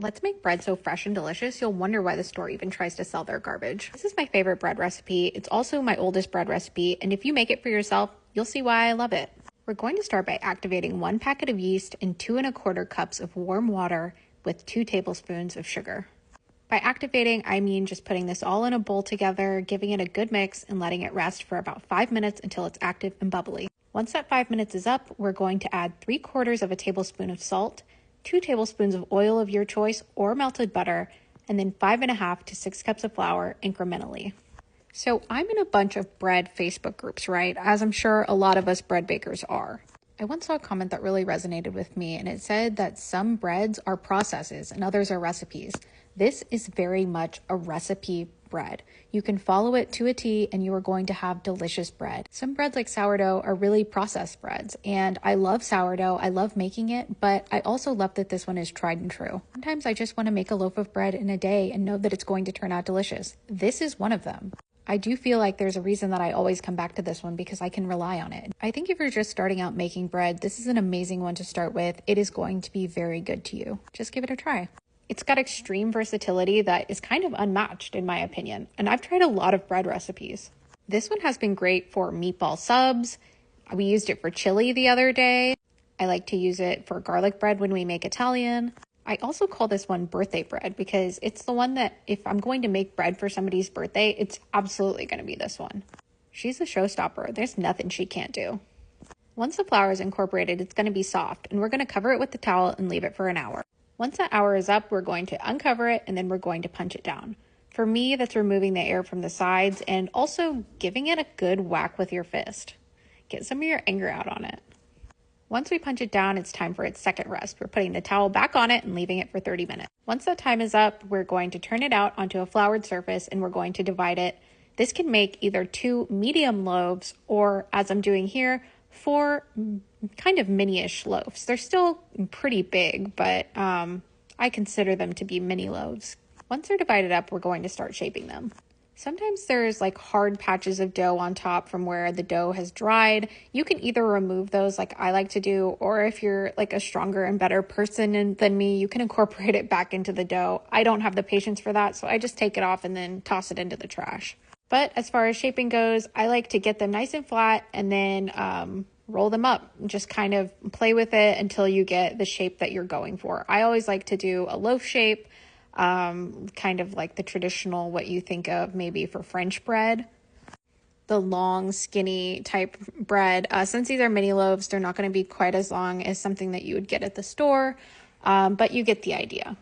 Let's make bread so fresh and delicious, you'll wonder why the store even tries to sell their garbage. This is my favorite bread recipe. It's also my oldest bread recipe, and if you make it for yourself, you'll see why I love it. We're going to start by activating 1 packet of yeast and 2¼ cups of warm water with 2 tablespoons of sugar. By activating, I mean just putting this all in a bowl together, giving it a good mix, and letting it rest for about 5 minutes until it's active and bubbly. Once that 5 minutes is up, we're going to add 3/4 tablespoon of salt, 2 tablespoons of oil of your choice or melted butter, and then 5½ to 6 cups of flour incrementally. So I'm in a bunch of bread Facebook groups, right? As I'm sure a lot of us bread bakers are. I once saw a comment that really resonated with me, and it said that some breads are processes and others are recipes. This is very much a recipe bread. You can follow it to a T and you are going to have delicious bread. Some breads like sourdough are really processed breads, and I love sourdough. I love making it, but I also love that this one is tried and true. Sometimes I just want to make a loaf of bread in a day and know that it's going to turn out delicious. This is one of them. I do feel like there's a reason that I always come back to this one because I can rely on it. I think if you're just starting out making bread, this is an amazing one to start with. It is going to be very good to you. Just give it a try. It's got extreme versatility that is kind of unmatched in my opinion, and I've tried a lot of bread recipes. This one has been great for meatball subs. We used it for chili the other day. I like to use it for garlic bread when we make Italian. I also call this one birthday bread because it's the one that if I'm going to make bread for somebody's birthday, it's absolutely going to be this one. She's a showstopper. There's nothing she can't do. Once the flour is incorporated, it's going to be soft, and we're going to cover it with the towel and leave it for an hour. Once that hour is up, we're going to uncover it and then we're going to punch it down. For me, that's removing the air from the sides and also giving it a good whack with your fist. Get some of your anger out on it. Once we punch it down, it's time for its second rest. We're putting the towel back on it and leaving it for 30 minutes. Once that time is up, we're going to turn it out onto a floured surface and we're going to divide it. This can make either 2 medium loaves or, as I'm doing here, 4 kind of mini-ish loaves. They're still pretty big, but I consider them to be mini loaves. Once they're divided up, we're going to start shaping them. Sometimes there's like hard patches of dough on top from where the dough has dried. You can either remove those like I like to do, or if you're like a stronger and better person than me, you can incorporate it back into the dough. I don't have the patience for that, so I just take it off and then toss it into the trash. But as far as shaping goes, I like to get them nice and flat and then roll them up. Just kind of play with it until you get the shape that you're going for. I always like to do a loaf shape, kind of like the traditional, what you think of maybe for French bread. The long, skinny type bread. Since these are mini loaves, they're not going to be quite as long as something that you would get at the store, but you get the idea.